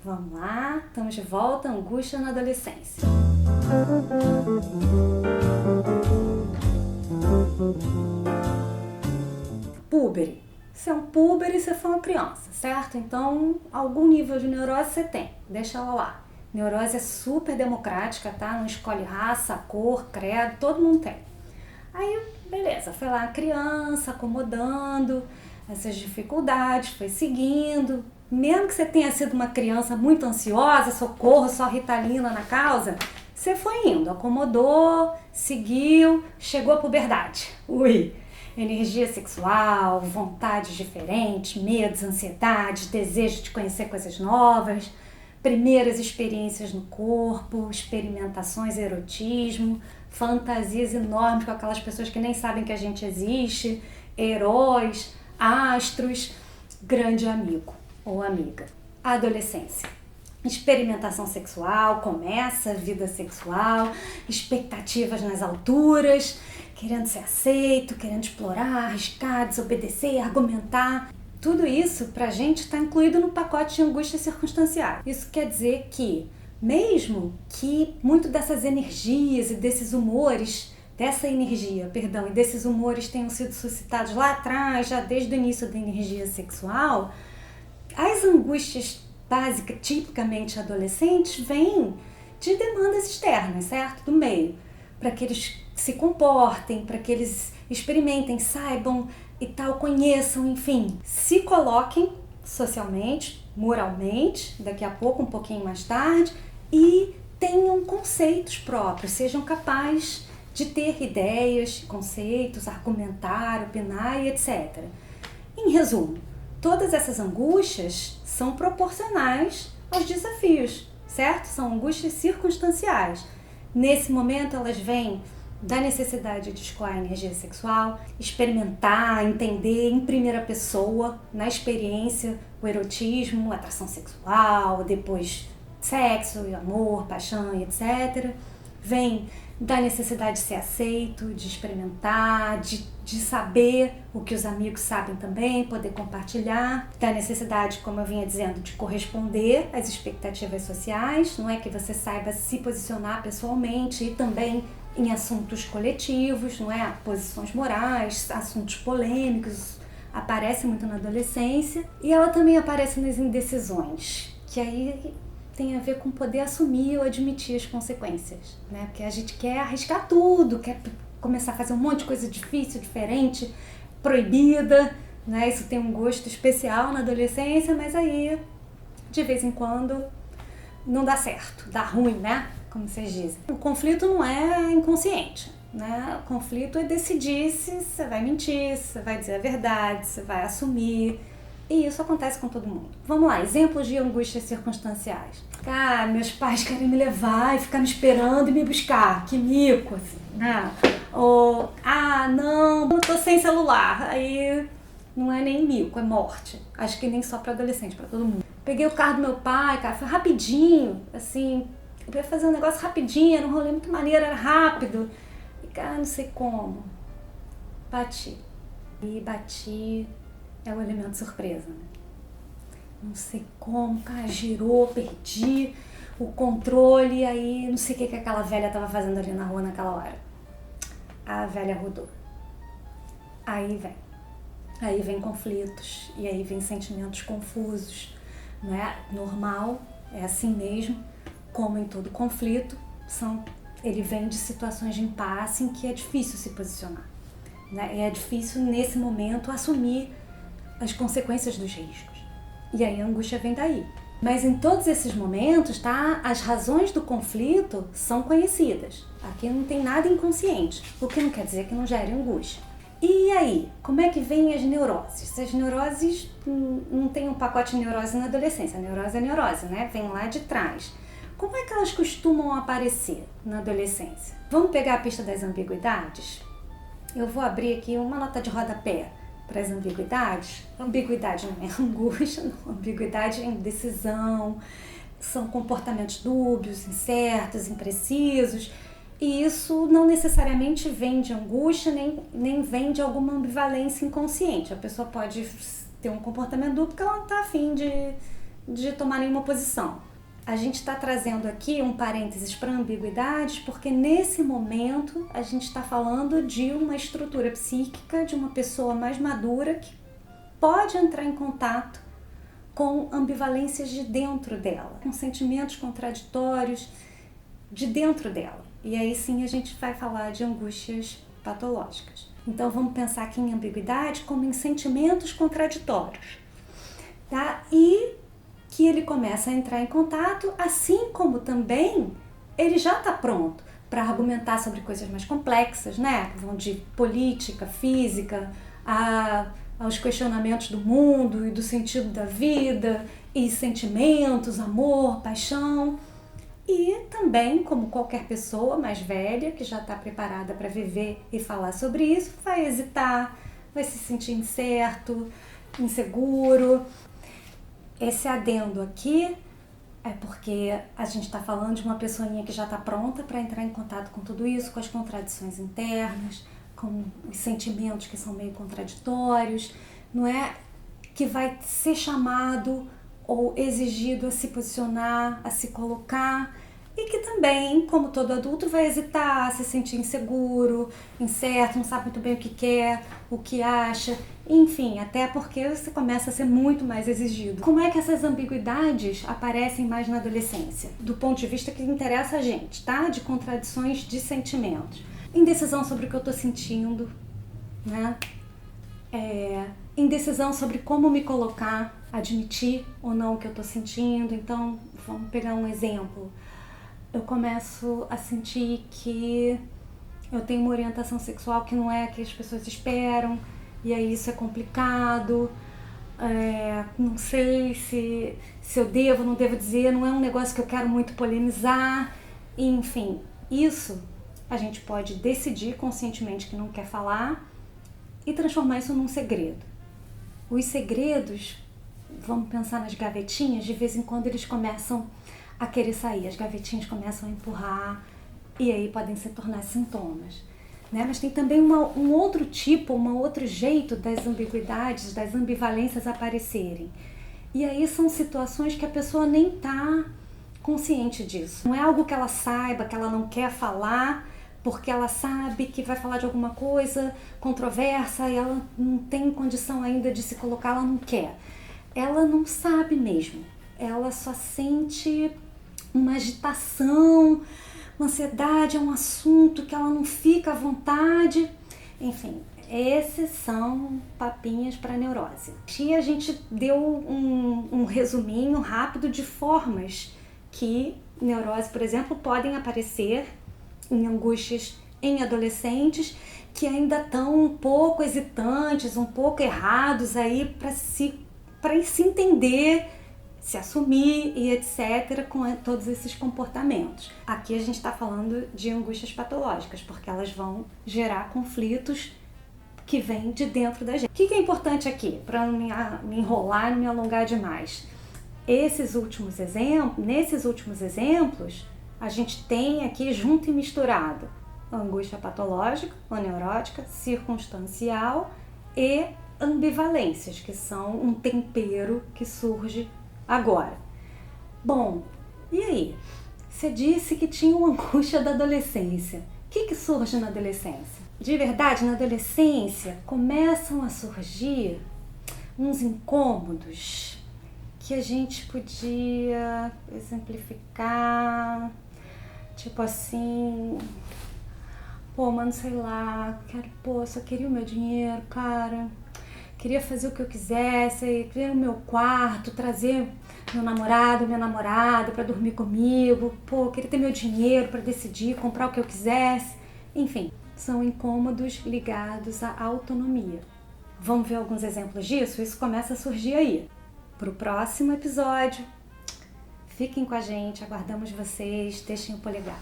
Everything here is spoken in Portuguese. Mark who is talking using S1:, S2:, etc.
S1: Vamos lá, estamos de volta, angústia na adolescência. Púbere. Você é um púbere e você foi uma criança, certo? Então, algum nível de neurose você tem, deixa ela lá. Neurose é super democrática, tá? Não escolhe raça, cor, credo, todo mundo tem. Aí, beleza, foi lá a criança acomodando essas dificuldades, foi seguindo. Mesmo que você tenha sido uma criança muito ansiosa, socorro, só Ritalina na causa, você foi indo, acomodou, seguiu, chegou à puberdade. Ui! Energia sexual, vontades diferentes, medos, ansiedades, desejo de conhecer coisas novas, primeiras experiências no corpo, experimentações, erotismo, fantasias enormes com aquelas pessoas que nem sabem que a gente existe, heróis, astros, grande amigo ou amiga. A adolescência. Experimentação sexual, começa a vida sexual, expectativas nas alturas, querendo ser aceito, querendo explorar, arriscar, desobedecer, argumentar. Tudo isso pra gente está incluído no pacote de angústias circunstanciais. Isso quer dizer que, mesmo que muito dessas energias e desses humores, e desses humores tenham sido suscitados lá atrás, já desde o início da energia sexual, as angústias básicas, tipicamente adolescentes, vêm de demandas externas, certo? Do meio, para que eles se comportem, para que eles experimentem, saibam e tal, conheçam, enfim, se coloquem socialmente, moralmente, daqui a pouco, um pouquinho mais tarde, e tenham conceitos próprios, sejam capazes de ter ideias, conceitos, argumentar, opinar e etc. Em resumo, todas essas angústias são proporcionais aos desafios, certo? São angústias circunstanciais. Nesse momento elas vêm da necessidade de escoar a energia sexual, experimentar, entender em primeira pessoa, na experiência, o erotismo, a atração sexual, depois sexo, amor, paixão e etc. Vem da necessidade de ser aceito, de experimentar, de saber o que os amigos sabem também, poder compartilhar, da necessidade, como eu vinha dizendo, de corresponder às expectativas sociais, não é que você saiba se posicionar pessoalmente e também em assuntos coletivos, não é? Posições morais, assuntos polêmicos, aparece muito na adolescência, e ela também aparece nas indecisões, que aí tem a ver com poder assumir ou admitir as consequências, né? Porque a gente quer arriscar tudo, quer começar a fazer um monte de coisa difícil, diferente, proibida, né? Isso tem um gosto especial na adolescência, mas aí, de vez em quando, não dá certo, dá ruim, né? Como vocês dizem. O conflito não é inconsciente, né? O conflito é decidir se você vai mentir, se você vai dizer a verdade, se você vai assumir. E isso acontece com todo mundo. Vamos lá, exemplos de angústias circunstanciais. Ah, meus pais querem me levar e ficar me esperando e me buscar. Que mico, assim, né? Ou, não, eu tô sem celular. Aí não é nem mico, é morte. Acho que nem só pra adolescente, pra todo mundo. Peguei o carro do meu pai, cara, foi rapidinho, assim, eu ia fazer um negócio rapidinho, era um rolê muito maneiro, era rápido. E, cara, não sei como. Bati. E bati é o elemento surpresa, né? Não sei como, cara, girou, perdi o controle, aí não sei o que aquela velha tava fazendo ali na rua naquela hora. A velha rodou. Aí vem conflitos, e aí vem sentimentos confusos, não é normal, é assim mesmo, como em todo conflito, ele vem de situações de impasse em que é difícil se posicionar, né? É difícil nesse momento assumir as consequências dos riscos. E aí a angústia vem daí. Mas em todos esses momentos, tá? As razões do conflito são conhecidas. Aqui não tem nada inconsciente, o que não quer dizer que não gere angústia. E aí, como é que vêm as neuroses? As neuroses não tem um pacote de neurose na adolescência. A neurose é neurose, né? Vem lá de trás. Como é que elas costumam aparecer na adolescência? Vamos pegar a pista das ambiguidades? Eu vou abrir aqui uma nota de rodapé para as ambiguidades. Ambiguidade não é angústia, não. Ambiguidade é indecisão, são comportamentos dúbios, incertos, imprecisos, e isso não necessariamente vem de angústia, nem vem de alguma ambivalência inconsciente. A pessoa pode ter um comportamento dúbio porque ela não está afim de tomar nenhuma posição. A gente está trazendo aqui um parênteses para ambiguidades, porque nesse momento a gente está falando de uma estrutura psíquica de uma pessoa mais madura que pode entrar em contato com ambivalências de dentro dela, com sentimentos contraditórios de dentro dela. E aí sim a gente vai falar de angústias patológicas. Então vamos pensar aqui em ambiguidade como em sentimentos contraditórios, tá? E que ele começa a entrar em contato, assim como também ele já está pronto para argumentar sobre coisas mais complexas, né? Que vão de política, física, aos questionamentos do mundo e do sentido da vida, e sentimentos, amor, paixão. E também, como qualquer pessoa mais velha que já está preparada para viver e falar sobre isso, vai hesitar, vai se sentir incerto, inseguro. Esse adendo aqui é porque a gente está falando de uma pessoinha que já está pronta para entrar em contato com tudo isso, com as contradições internas, com os sentimentos que são meio contraditórios, não é? Que vai ser chamado ou exigido a se posicionar, a se colocar, e que também, como todo adulto, vai hesitar, se sentir inseguro, incerto, não sabe muito bem o que quer, o que acha, enfim, até porque você começa a ser muito mais exigido. Como é que essas ambiguidades aparecem mais na adolescência? Do ponto de vista que interessa a gente, tá? De contradições de sentimentos. Indecisão sobre o que eu tô sentindo, né? Indecisão sobre como me colocar, admitir ou não o que eu tô sentindo. Então, vamos pegar um exemplo. Eu começo a sentir que eu tenho uma orientação sexual que não é a que as pessoas esperam, e aí isso é complicado, não sei se eu devo ou não devo dizer, não é um negócio que eu quero muito polemizar, enfim, isso a gente pode decidir conscientemente que não quer falar e transformar isso num segredo. Os segredos, vamos pensar nas gavetinhas, de vez em quando eles começam a querer sair, as gavetinhas começam a empurrar e aí podem se tornar sintomas, né? Mas tem também um outro tipo, um outro jeito das ambiguidades, das ambivalências aparecerem. E aí são situações que a pessoa nem está consciente disso. Não é algo que ela saiba, que ela não quer falar, porque ela sabe que vai falar de alguma coisa controversa e ela não tem condição ainda de se colocar, ela não quer. Ela não sabe mesmo. Ela só sente uma agitação, uma ansiedade, é um assunto que ela não fica à vontade. Enfim, esses são papinhas para neurose. Aqui a gente deu um resuminho rápido de formas que neurose, por exemplo, podem aparecer em angústias em adolescentes que ainda estão um pouco hesitantes, um pouco errados aí para se entender, se assumir e etc. com todos esses comportamentos. Aqui a gente está falando de angústias patológicas, porque elas vão gerar conflitos que vêm de dentro da gente. O que é importante aqui, para não me enrolar e não me alongar demais? Nesses últimos exemplos, a gente tem aqui junto e misturado angústia patológica ou neurótica, circunstancial e ambivalências, que são um tempero que surge agora. Bom, e aí? Você disse que tinha uma angústia da adolescência. O que surge na adolescência? De verdade, na adolescência começam a surgir uns incômodos que a gente podia exemplificar, tipo assim, mano, sei lá, só queria o meu dinheiro, cara, queria fazer o que eu quisesse, queria o meu quarto, trazer meu namorado, minha namorada pra dormir comigo, queria ter meu dinheiro pra decidir, comprar o que eu quisesse, enfim, são incômodos ligados à autonomia. Vamos ver alguns exemplos disso? Isso começa a surgir aí. Pro próximo episódio, fiquem com a gente, aguardamos vocês, deixem o polegar.